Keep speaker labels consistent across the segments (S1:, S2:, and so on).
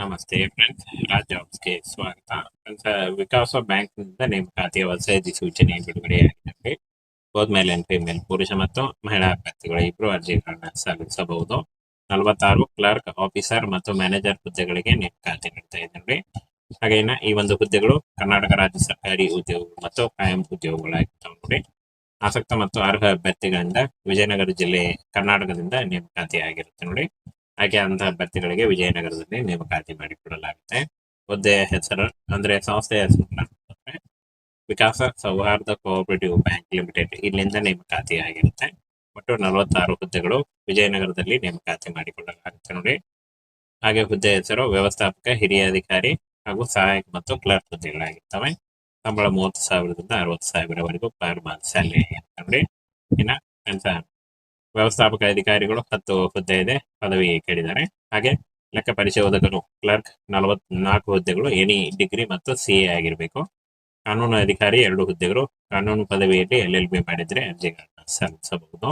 S1: ನಮಸ್ತೆ ಫ್ರೆಂಡ್ಸ್, ರಾಜ್ ಜಾಬ್ಸ್ಗೆ ಸ್ವಾಗತ. ಫ್ರೆಂಡ್ಸ್, ವಿಕಾಸ ಬ್ಯಾಂಕ್ನಿಂದ ನೇಮಕಾತಿಯ ಹೊಸ ಅಧಿಸೂಚನೆ ಬಿಡುಗಡೆಯಾಗಿದೆ. ಬೋತ್ ಮೇಲ್ ಅಂಡ್ ಫಿಮೇಲ್, ಪುರುಷ ಮತ್ತು ಮಹಿಳಾ ಅಭ್ಯರ್ಥಿಗಳು ಇಬ್ಬರು ಅರ್ಜಿಗಳನ್ನು ಸಲ್ಲಿಸಬಹುದು. 46 ಕ್ಲರ್ಕ್, ಆಫೀಸರ್ ಮತ್ತು ಮ್ಯಾನೇಜರ್ ಹುದ್ದೆಗಳಿಗೆ ನೇಮಕಾತಿ ನೀಡ್ತಾ ಇದ್ದಾರೆ. ಹಾಗೇನ ಈ ಒಂದು ಹುದ್ದೆಗಳು ಕರ್ನಾಟಕ ರಾಜ್ಯ ಸರ್ಕಾರಿ ಉದ್ಯೋಗ ಮತ್ತು ಕಾಯಂ ಉದ್ಯೋಗಗಳಾಗಿರ್ತಾವೆ ನೋಡಿ. ಆಸಕ್ತ ಮತ್ತು ಅರ್ಹ ಅಭ್ಯರ್ಥಿಗಳಿಂದ ವಿಜಯನಗರ ಜಿಲ್ಲೆ ಕರ್ನಾಟಕದಿಂದ ನೇಮಕಾತಿ ಆಗಿರುತ್ತೆ ನೋಡಿ. ಹಾಗೆ ಅಂತ ಅಭ್ಯರ್ಥಿಗಳಿಗೆ ವಿಜಯನಗರದಲ್ಲಿ ನೇಮಕಾತಿ ಮಾಡಿಕೊಡಲಾಗುತ್ತೆ. ಹುದ್ದೆಯ ಹೆಸರು ಅಂದ್ರೆ ಸಂಸ್ಥೆಯ ಹೆಸರು ಅಂದ್ರೆ ವಿಕಾಸ ಸೌಹಾರ್ದ ಕೋಆಪರೇಟಿವ್ ಬ್ಯಾಂಕ್ ಲಿಮಿಟೆಡ್, ಇಲ್ಲಿಂದ ನೇಮಕಾತಿ ಆಗಿರುತ್ತೆ. ಒಟ್ಟು 46 ಹುದ್ದೆಗಳು ವಿಜಯನಗರದಲ್ಲಿ ನೇಮಕಾತಿ ಮಾಡಿಕೊಳ್ಳಲಾಗುತ್ತೆ ನೋಡಿ. ಹಾಗೆ ಹುದ್ದೆ ಹೆಸರು ವ್ಯವಸ್ಥಾಪಕ, ಹಿರಿಯ ಅಧಿಕಾರಿ ಹಾಗೂ ಸಹಾಯಕ ಮತ್ತು ಕ್ಲರ್ಕ್ ಹುದ್ದೆಗಳಾಗಿರ್ತವೆ. ಸಂಬಳ 30,000ದಿಂದ 60,000ವರೆಗೂ ಪರ್ ಮಂತ್ ಸ್ಯಾಲರಿ ನೋಡಿ. ಇನ್ನ ವ್ಯವಸ್ಥಾಪಕ ಅಧಿಕಾರಿಗಳು 10 ಹುದ್ದೆ ಇದೆ, ಪದವಿ ಕೇಳಿದ್ದಾರೆ. ಹಾಗೆ ಲೆಕ್ಕ ಪರಿಶೋಧಕರು ಕ್ಲರ್ಕ್ 44 ಹುದ್ದೆಗಳು, ಎನಿ ಡಿಗ್ರಿ ಮತ್ತು CA ಆಗಿರಬೇಕು. ಕಾನೂನು ಅಧಿಕಾರಿ 2 ಹುದ್ದೆಗಳು, ಕಾನೂನು ಪದವಿಯಲ್ಲಿ LLB ಮಾಡಿದ್ರೆ ಅರ್ಜಿಗಳನ್ನ ಸಲ್ಲಿಸಬಹುದು.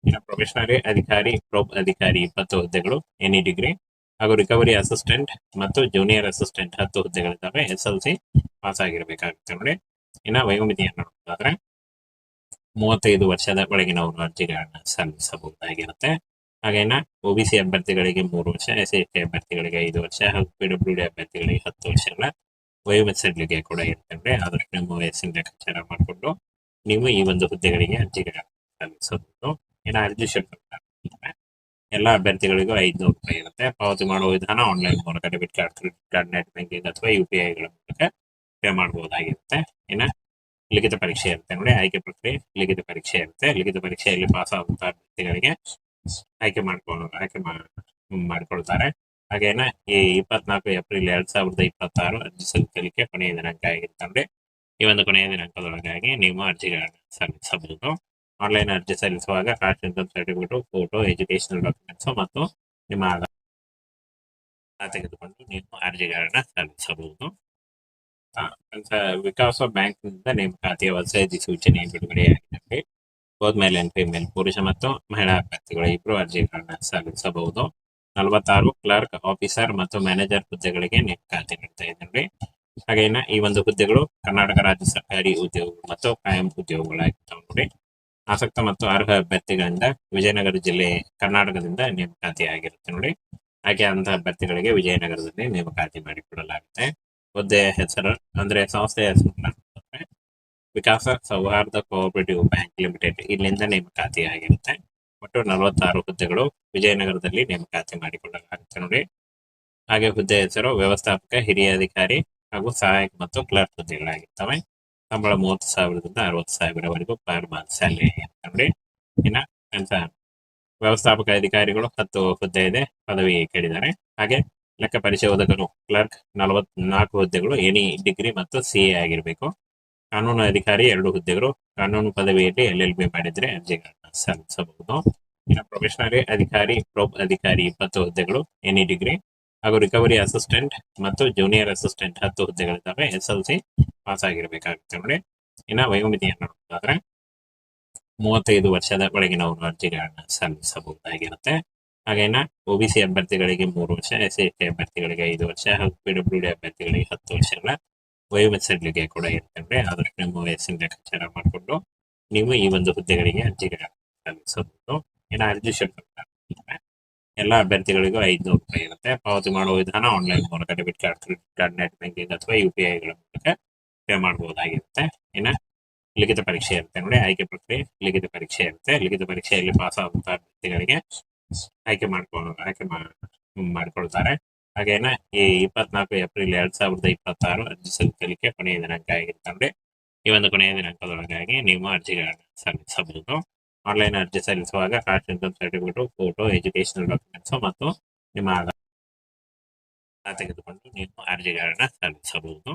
S1: ಇನ್ನು ಪ್ರೊಫೆಷನರಿ ಅಧಿಕಾರಿ, ಪ್ರೊಬ್ ಅಧಿಕಾರಿ 20 ಹುದ್ದೆಗಳು, ಎನಿ ಡಿಗ್ರಿ ಹಾಗೂ ರಿಕವರಿ ಅಸಿಸ್ಟೆಂಟ್ ಮತ್ತು ಜೂನಿಯರ್ ಅಸಿಸ್ಟೆಂಟ್ 10 ಹುದ್ದೆಗಳಿದ್ದಾವೆ, SLC ಪಾಸ್ ಆಗಿರಬೇಕಾಗುತ್ತೆ ನೋಡಿ. ಇನ್ನು ವಯೋಮಿತಿಯನ್ನು ನೋಡೋದಾದ್ರೆ 35 ವರ್ಷದ ಒಳಗಿನವರು ಅರ್ಜಿಗಳನ್ನ ಸಲ್ಲಿಸಬಹುದಾಗಿರುತ್ತೆ. ಹಾಗೇನ OBC ಅಭ್ಯರ್ಥಿಗಳಿಗೆ 3 ವರ್ಷ, SC ಅಭ್ಯರ್ಥಿಗಳಿಗೆ 5 ವರ್ಷ ಹಾಗೂ PWD ಅಭ್ಯರ್ಥಿಗಳಿಗೆ 10 ವರ್ಷಗಳ ವಯೋಮಿತಿ ಸಡಿಲಿಕೆ ಕೂಡ ಇರುತ್ತೆ. ಆದ್ರೆ ನಿಮ್ಮ ವಯಸ್ಸಿನ ಲೆಕ್ಕಾಚಾರ ಮಾಡಿಕೊಂಡು ನೀವು ಈ ಒಂದು ಹುದ್ದೆಗಳಿಗೆ ಅರ್ಜಿಗಳನ್ನ ಸಲ್ಲಿಸಬಹುದು. ಇನ್ನು ಅರ್ಜಿ ಶುಲ್ಕ ಎಲ್ಲ ಅಭ್ಯರ್ಥಿಗಳಿಗೂ 500 ರೂಪಾಯಿ ಇರುತ್ತೆ. ಪಾವತಿ ಮಾಡುವ ವಿಧಾನ ಆನ್ಲೈನ್ ಮೂಲಕ debit card, credit card, net banking ಅಥವಾ UPI ಮೂಲಕ ಪೇ ಮಾಡಬಹುದಾಗಿರುತ್ತೆ. ಇನ್ನು ಲಿಖಿತ ಪರೀಕ್ಷೆ ಇರುತ್ತೆ ನೋಡಿ. ಆಯ್ಕೆ ಪ್ರಕ್ರಿಯೆ ಲಿಖಿತ ಪರೀಕ್ಷೆ ಇರುತ್ತೆ. ಲಿಖಿತ ಪರೀಕ್ಷೆಯಲ್ಲಿ ಪಾಸ್ ಆಗುವಂತಹ ಅಭ್ಯರ್ಥಿಗಳಿಗೆ ಆಯ್ಕೆ ಮಾಡಿಕೊಳ್ತಾರೆ. ಹಾಗೇನ ಈ 24 ಏಪ್ರಿಲ್ 2026 ಅರ್ಜಿ ಸಲ್ಲಿಸಲಿಕ್ಕೆ ಕೊನೆಯ ದಿನಾಂಕ ಆಗಿರುತ್ತೆ. ಈ ಒಂದು ಕೊನೆಯ ದಿನಾಂಕದೊಳಗಾಗಿ ನೀವು ಅರ್ಜಿಗಳನ್ನು ಸಲ್ಲಿಸಬಹುದು. ಆನ್ಲೈನ್ ಅರ್ಜಿ ಸಲ್ಲಿಸುವಾಗ caste income certificate, photo, educational documents ಮತ್ತು ನಿಮ್ಮ ಆಧಾರ್ ತೆಗೆದುಕೊಂಡು ನೀವು ಅರ್ಜಿಗಳನ್ನ ಸಲ್ಲಿಸಬಹುದು. ವಿಕಾಸ ಬ್ಯಾಂಕ್ನಿಂದ ನೇಮಕಾತಿಯ ಹೊಸ ಅಧಿಸೂಚನೆ ಬಿಡುಗಡೆಯಾಗಿದೆ. ಬೋತ್ ಮೇಲ್ ಅಂಡ್ ಫಿಮೇಲ್, ಪುರುಷ ಮತ್ತು ಮಹಿಳಾ ಅಭ್ಯರ್ಥಿಗಳು ಇಬ್ಬರು ಅರ್ಜಿಗಳನ್ನ ಸಲ್ಲಿಸಬಹುದು. 46 ಕ್ಲರ್ಕ್, ಆಫೀಸರ್ ಮತ್ತು ಮ್ಯಾನೇಜರ್ ಹುದ್ದೆಗಳಿಗೆ ನೇಮಕಾತಿ ನೀಡ್ತಾ ಇದ್ದಾರೆ. ಹಾಗೇನ ಈ ಒಂದು ಹುದ್ದೆಗಳು ಕರ್ನಾಟಕ ರಾಜ್ಯ ಸರ್ಕಾರಿ ಉದ್ಯೋಗ ಮತ್ತು ಕಾಯಂ ಉದ್ಯೋಗಗಳಾಗಿರ್ತವೆ ನೋಡಿ. ಆಸಕ್ತ ಮತ್ತು ಅರ್ಹ ಅಭ್ಯರ್ಥಿಗಳಿಂದ ವಿಜಯನಗರ ಜಿಲ್ಲೆ ಕರ್ನಾಟಕದಿಂದ ನೇಮಕಾತಿ ಆಗಿರುತ್ತೆ ನೋಡಿ. ಹಾಗೆ ಅಂತ ಅಭ್ಯರ್ಥಿಗಳಿಗೆ ವಿಜಯನಗರದಲ್ಲಿ ನೇಮಕಾತಿ ಮಾಡಿಕೊಡಲಾಗುತ್ತೆ. ಹುದ್ದೆಯ ಹೆಸರು ಅಂದ್ರೆ ಸಂಸ್ಥೆಯ ಹೆಸರು ವಿಕಾಸ ಸೌಹಾರ್ದ ಕೋಆಪರೇಟಿವ್ ಬ್ಯಾಂಕ್ ಲಿಮಿಟೆಡ್, ಇಲ್ಲಿಂದ ನೇಮಕಾತಿ ಆಗಿರುತ್ತೆ. ಒಟ್ಟು 46 ಹುದ್ದೆಗಳು ವಿಜಯನಗರದಲ್ಲಿ ನೇಮಕಾತಿ ಮಾಡಿಕೊಳ್ಳಲಾಗುತ್ತೆ ನೋಡಿ. ಹಾಗೆ ಹುದ್ದೆ ಹೆಸರು ವ್ಯವಸ್ಥಾಪಕ, ಹಿರಿಯ ಅಧಿಕಾರಿ ಹಾಗೂ ಸಹಾಯಕ ಮತ್ತು ಕ್ಲರ್ಕ್ ಹುದ್ದೆಗಳಾಗಿರ್ತವೆ. ಸಂಬಳ 30,000ದಿಂದ 60,000ವರೆಗೂ ಪರ್ ಮಂತ್ ಸ್ಯಾಲರಿ ನೋಡಿ. ಇನ್ನ ವ್ಯವಸ್ಥಾಪಕ ಅಧಿಕಾರಿಗಳು 10 ಹುದ್ದೆ ಇದೆ, ಪದವಿ ಕೇಳಿದ್ದಾರೆ. ಹಾಗೆ ಲೆಕ್ಕ ಪರಿಶೋಧಕರು ಕ್ಲರ್ಕ್ 44 ಹುದ್ದೆಗಳು, ಎನಿ ಡಿಗ್ರಿ ಮತ್ತು CA ಆಗಿರಬೇಕು. ಕಾನೂನು ಅಧಿಕಾರಿ 2 ಹುದ್ದೆಗಳು, ಕಾನೂನು ಪದವಿಯಲ್ಲಿ LLB ಮಾಡಿದ್ರೆ ಅರ್ಜಿಗಳನ್ನ ಸಲ್ಲಿಸಬಹುದು. ಇನ್ನು ಪ್ರೊಫೆಷನರಿ ಅಧಿಕಾರಿ, ಪ್ರೊಬ್ ಅಧಿಕಾರಿ 20 ಹುದ್ದೆಗಳು, ಎನಿ ಡಿಗ್ರಿ ಹಾಗೂ ರಿಕವರಿ ಅಸಿಸ್ಟೆಂಟ್ ಮತ್ತು ಜೂನಿಯರ್ ಅಸಿಸ್ಟೆಂಟ್ 10 ಹುದ್ದೆಗಳಿದ್ದಾವೆ, SLC ಪಾಸ್ ಆಗಿರಬೇಕಾಗುತ್ತೆ ನೋಡಿ. ಇನ್ನು ವಯೋಮಿತಿಯನ್ನು ನೋಡೋದಾದ್ರೆ 35 ವರ್ಷದ ಒಳಗಿನವರು ಅರ್ಜಿಗಳನ್ನ ಸಲ್ಲಿಸಬಹುದಾಗಿರುತ್ತೆ. ಹಾಗೇನ OBC ಅಭ್ಯರ್ಥಿಗಳಿಗೆ 3 ವರ್ಷ, SC ಅಭ್ಯರ್ಥಿಗಳಿಗೆ 5 ವರ್ಷ ಹಾಗೂ PWD ಅಭ್ಯರ್ಥಿಗಳಿಗೆ 10 ವರ್ಷಗಳ ವಯೋಮಿತಿ ಸಡಿಲಿಕೆ ಕೂಡ ಇರುತ್ತೆ. ಆದ್ರೆ ನಿಮ್ಮ ವಯಸ್ಸಿನ ಲೆಕ್ಕಾಚಾರ ಮಾಡಿಕೊಂಡು ನೀವು ಈ ಒಂದು ಹುದ್ದೆಗಳಿಗೆ ಅರ್ಜಿಗಳನ್ನ ಸಲ್ಲಿಸಬಹುದು. ಇನ್ನು ಅರ್ಜಿ ಶುಲ್ಕ ಎಲ್ಲ ಅಭ್ಯರ್ಥಿಗಳಿಗೂ 500 ರೂಪಾಯಿ ಇರುತ್ತೆ. ಪಾವತಿ ಮಾಡುವ ವಿಧಾನ ಆನ್ಲೈನ್ ಮೂಲಕ debit card, credit card, net banking ಅಥವಾ UPI ಮೂಲಕ ಪೇ ಮಾಡಬಹುದಾಗಿರುತ್ತೆ. ಇನ್ನು ಲಿಖಿತ ಪರೀಕ್ಷೆ ಇರುತ್ತೆ ನೋಡಿ. ಆಯ್ಕೆ ಪ್ರಕ್ರಿಯೆ ಲಿಖಿತ ಪರೀಕ್ಷೆ ಇರುತ್ತೆ. ಲಿಖಿತ ಪರೀಕ್ಷೆಯಲ್ಲಿ ಪಾಸ್ ಆಗುವಂತಹ ಅಭ್ಯರ್ಥಿಗಳಿಗೆ ಆಯ್ಕೆ ಮಾಡಿಕೊಳ್ತಾರೆ. ಹಾಗೇನ ಈ 24 ಏಪ್ರಿಲ್ 2026 ಅರ್ಜಿ ಸಲ್ಲಿಸಲಿಕ್ಕೆ ಕೊನೆಯ ದಿನಾಂಕ ಆಗಿರುತ್ತೆ. ಈ ಒಂದು ಕೊನೆಯ ದಿನಾಂಕದೊಳಗಾಗಿ ನೀವು ಅರ್ಜಿಗಳನ್ನ ಸಲ್ಲಿಸಬಹುದು. ಆನ್ಲೈನ್ ಅರ್ಜಿ ಸಲ್ಲಿಸುವಾಗ caste income certificate, photo, educational documents ಮತ್ತು ನಿಮ್ಮ ಆಧಾರ್ ತೆಗೆದುಕೊಂಡು ನೀವು ಅರ್ಜಿಗಳನ್ನ ಸಲ್ಲಿಸಬಹುದು.